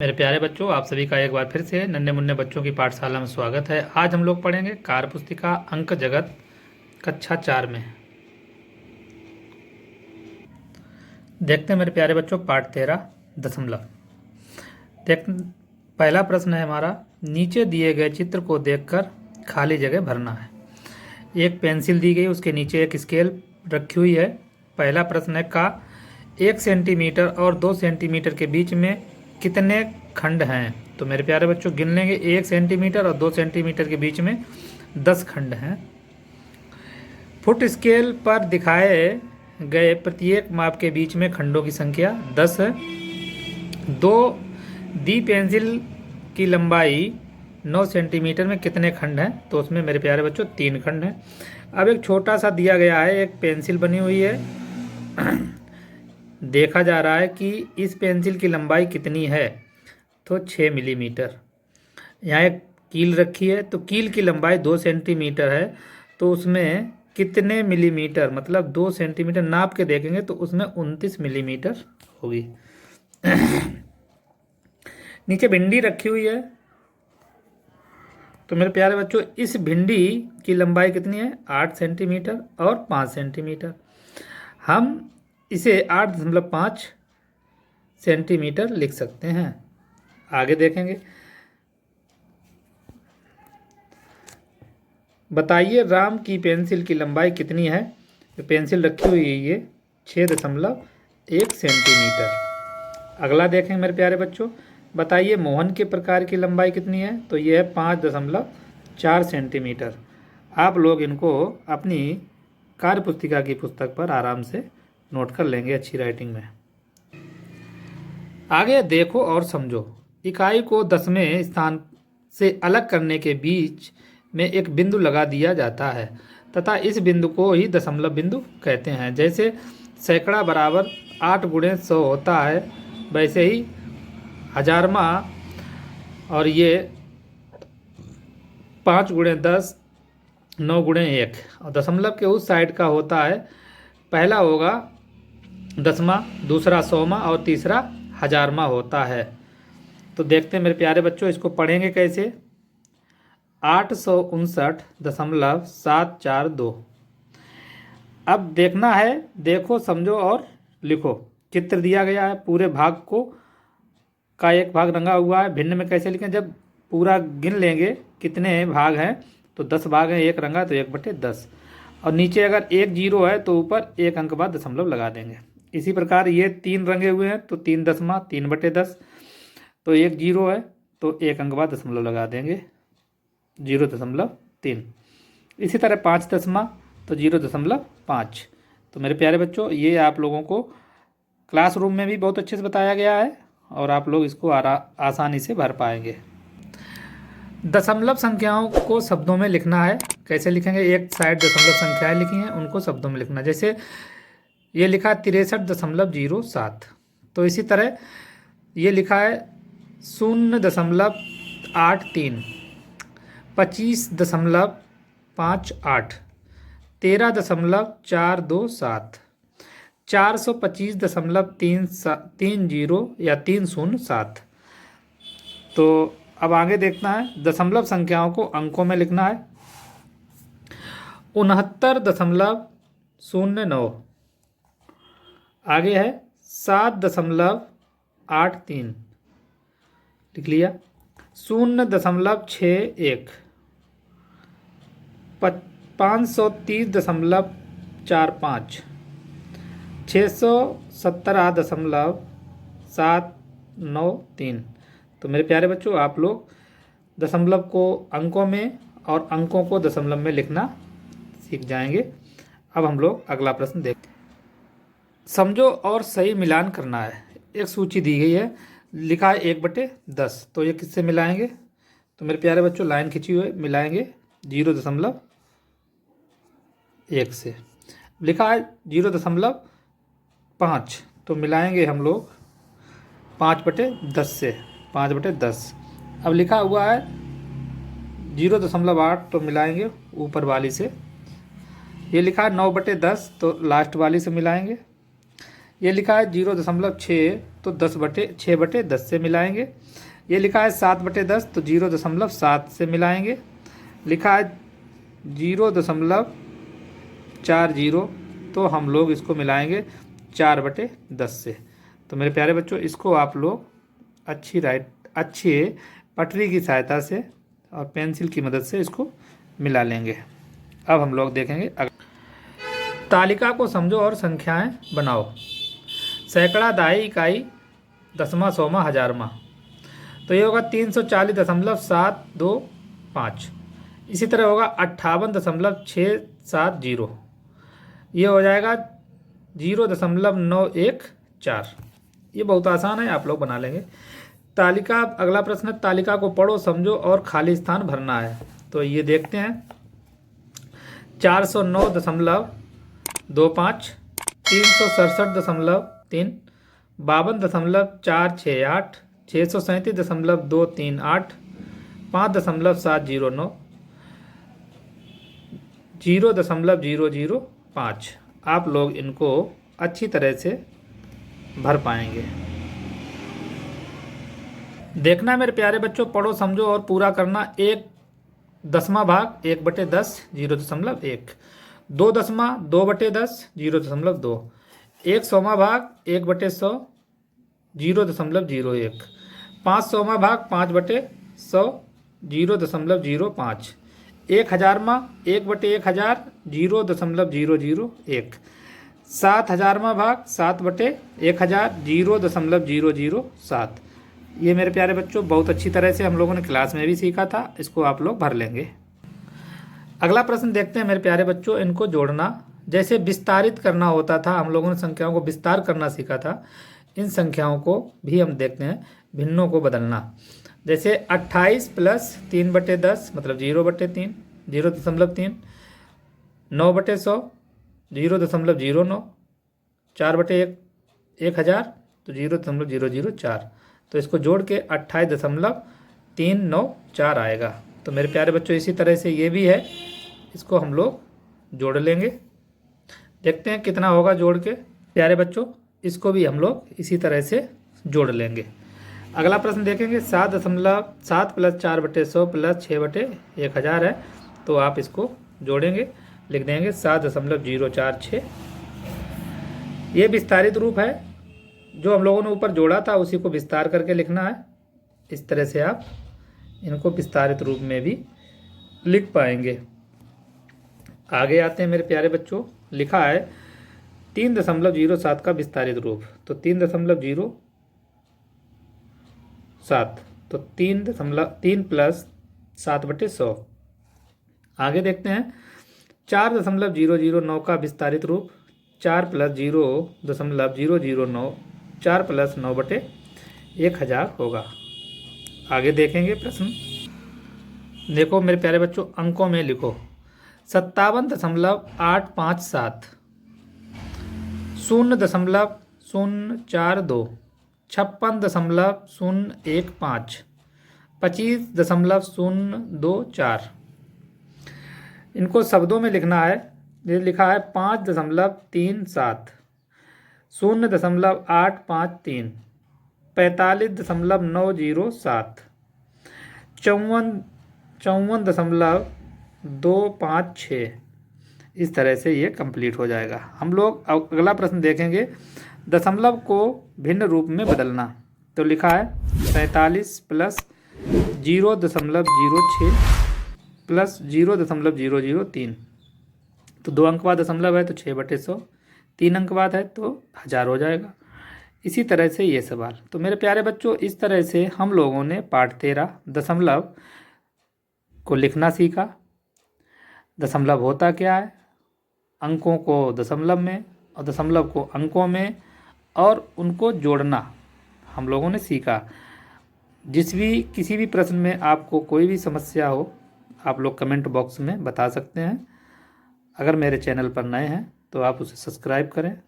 मेरे प्यारे बच्चों, आप सभी का एक बार फिर से नन्हे मुन्ने बच्चों की पाठशाला में स्वागत है। आज हम लोग पढ़ेंगे कार्य पुस्तिका अंक जगत कक्षा 4 में। देखते हैं मेरे प्यारे बच्चों, पाठ 13 दशमलव। देख, पहला प्रश्न है हमारा, नीचे दिए गए चित्र को देखकर खाली जगह भरना है। एक पेंसिल दी गई, उसके नीचे एक स्केल रखी हुई है। पहला प्रश्न है का 1 सेंटीमीटर और 2 सेंटीमीटर के बीच में कितने खंड हैं। तो मेरे प्यारे बच्चों गिन लेंगे, 1 सेंटीमीटर और 2 सेंटीमीटर के बीच में 10 खंड हैं। फुट स्केल पर दिखाए गए प्रत्येक माप के बीच में खंडों की संख्या 10 है। दो दी पेंसिल की लंबाई 9 सेंटीमीटर में कितने खंड हैं। तो उसमें मेरे प्यारे बच्चों 3 खंड हैं। अब एक छोटा सा दिया गया है, एक पेंसिल बनी हुई है। देखा जा रहा है कि इस पेंसिल की लंबाई कितनी है, तो 6 मिलीमीटर। यहाँ एक कील रखी है, तो कील की लंबाई 2 सेंटीमीटर है, तो उसमें कितने मिलीमीटर, मतलब 2 सेंटीमीटर नाप के देखेंगे तो उसमें 29 मिलीमीटर होगी। नीचे भिंडी रखी हुई है, तो मेरे प्यारे बच्चों इस भिंडी की लंबाई कितनी है, 8 सेंटीमीटर और 5 सेंटीमीटर। हम इसे 8.5 सेंटीमीटर लिख सकते हैं। आगे देखेंगे, बताइए राम की पेंसिल की लंबाई कितनी है। तो पेंसिल रखी हुई है ये 6.1 सेंटीमीटर। अगला देखेंगे मेरे प्यारे बच्चों, बताइए मोहन के प्रकार की लंबाई कितनी है। तो ये है 5.4 सेंटीमीटर। आप लोग इनको अपनी कार्य पुस्तिका की पुस्तक पर आराम से नोट कर लेंगे अच्छी राइटिंग में। आगे देखो और समझो, इकाई को 10वें स्थान से अलग करने के बीच में एक बिंदु लगा दिया जाता है तथा इस बिंदु को ही दशमलव बिंदु कहते हैं। जैसे सैकड़ा बराबर 8 गुणे 100 होता है, वैसे ही हजारमा और ये 5 गुणे 10, 9 गुणे 1, और दशमलव के उस साइड का होता है, पहला होगा दसवां, दूसरा 100वां और तीसरा हजारमा होता है। तो देखते हैं मेरे प्यारे बच्चों, इसको पढ़ेंगे कैसे। 859.742। अब देखना है, देखो समझो और लिखो। चित्र दिया गया है, पूरे भाग को का एक भाग रंगा हुआ है। भिन्न में कैसे लिखें, जब पूरा गिन लेंगे कितने भाग हैं, तो 10 भाग हैं, एक रंगा तो 1/10, और नीचे अगर 1 जीरो है तो ऊपर 1 अंक बाद दशमलव लगा देंगे। इसी प्रकार ये 3 रंगे हुए हैं, तो 3 दसवां 3/10, तो 1 जीरो है तो 1 अंक बाद दशमलव लगा देंगे, 0.3। इसी तरह 5 दसवां तो 0.5। तो मेरे प्यारे बच्चों ये आप लोगों को क्लासरूम में भी बहुत अच्छे से बताया गया है और आप लोग इसको आसानी से भर पाएंगे। दशमलव संख्याओं को शब्दों में लिखना है। कैसे लिखेंगे, एक साइड दशमलव संख्याएं लिखी हैं, उनको शब्दों में लिखना। जैसे ये लिखा है 63.07, तो इसी तरह ये लिखा है 0.83, 25.58, 13.427, 425.30 या 307। तो अब आगे देखना है, दशमलव संख्याओं को अंकों में लिखना है। 69.09, आगे है 7.83, लिख लिया। 0.61, 530.45, 617.793। तो मेरे प्यारे बच्चों आप लोग दशमलव को अंकों में और अंकों को दशमलव में लिखना सीख जाएंगे। अब हम लोग अगला प्रश्न देखते हैं। समझो और सही मिलान करना है। एक सूची दी गई है, लिखा है 1/10, तो ये किससे मिलाएंगे। तो मेरे प्यारे बच्चों लाइन खींची हुई मिलाएंगे 0.1 से। लिखा है 0.5, तो मिलाएंगे हम लोग 5/10 से, 5/10। अब लिखा हुआ है 0.8, तो मिलाएंगे ऊपर वाली से। ये लिखा है 9/10, तो लास्ट वाली से मिलाएंगे। ये लिखा है 0.6 तो 6/10 से मिलाएंगे। ये लिखा है 7/10 तो 0.7 से मिलाएंगे। लिखा है 0.40 तो हम लोग इसको मिलाएंगे 4/10 से। तो मेरे प्यारे बच्चों, इसको आप लोग अच्छी पटरी की सहायता से और पेंसिल की मदद से इसको मिला लेंगे। अब हम लोग देखेंगे तालिका को समझो और संख्याएं बनाओ। सैकड़ा, दाई, इकाई, दसवां, सौवां, हजारवां। तो ये होगा 340.725। इसी तरह होगा 58.670। ये हो जाएगा 0.914। ये बहुत आसान है, आप लोग बना लेंगे। तालिका, अगला प्रश्न है तालिका को पढ़ो, समझो और खाली स्थान भरना है। तो ये देखते हैं 409.25, 367.3, 52.468, 637.238, 5.709, 0.005। आप लोग इनको अच्छी तरह से भर पाएंगे। देखना मेरे प्यारे बच्चों, पढ़ो, समझो और पूरा करना। 1/10 भाग 1/10 0.1, 2/10 2/10 0.2, 1/100 भाग 1/100 0.01, 5/100 भाग 5/100 0.05, 1,000वां 1/1000 0.001, 7,000वां भाग 7/1000 0.007। ये मेरे प्यारे बच्चों बहुत अच्छी तरह से हम लोगों ने क्लास में भी सीखा था। इसको आप लोग भर लेंगे। अगला प्रश्न देखते हैं मेरे प्यारे बच्चों, इनको जोड़ना। जैसे विस्तारित करना होता था, हम लोगों ने संख्याओं को विस्तार करना सीखा था। इन संख्याओं को भी हम देखते हैं भिन्नों को बदलना। जैसे 28 + 3/10 मतलब 0/3, 0.3, 9/100 0.09, 4/1000 तो 0.004। तो इसको जोड़ के 28.394 आएगा। तो मेरे प्यारे बच्चों, इसी तरह से ये भी है, इसको हम लोग जोड़ लेंगे। देखते हैं कितना होगा जोड़ के। प्यारे बच्चों, इसको भी हम लोग इसी तरह से जोड़ लेंगे। अगला प्रश्न देखेंगे 7 + 4/100 + 6/1000 है। तो आप इसको जोड़ेंगे, लिख देंगे 7.046। ये विस्तारित रूप है, जो हम लोगों ने ऊपर जोड़ा था उसी को विस्तार करके लिखना है। इस तरह से आप इनको विस्तारित रूप में भी लिख पाएंगे। आगे आते हैं मेरे प्यारे बच्चों, लिखा है 3.07 का विस्तारित रूप। तो 3.07 तो 3 + 7/100। आगे देखते हैं 4.009 का विस्तारित रूप। 4 + 0.009, 4 + 9/1000 होगा। आगे देखेंगे प्रश्न। देखो मेरे प्यारे बच्चों, अंकों में लिखो 57.857, 0.042, 56.015, 25.024। इनको शब्दों में लिखना है। ये लिखा है 5.37, 0.853, 45.907, 54.256। इस तरह से ये कंप्लीट हो जाएगा। हम लोग अगला प्रश्न देखेंगे दशमलव को भिन्न रूप में बदलना। तो लिखा है 47 + 0.06 + 0.003। तो 2 अंक बाद दशमलव है तो 6/100, 3 अंक बाद है तो 1000 हो जाएगा। इसी तरह से ये सवाल। तो मेरे प्यारे बच्चों, इस तरह से हम लोगों ने पाठ 13 दशमलव को लिखना सीखा। दशमलव होता क्या है, अंकों को दशमलव में और दशमलव को अंकों में, और उनको जोड़ना हम लोगों ने सीखा। किसी भी प्रश्न में आपको कोई भी समस्या हो, आप लोग कमेंट बॉक्स में बता सकते हैं। अगर मेरे चैनल पर नए हैं तो आप उसे सब्सक्राइब करें।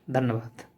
धन्यवाद।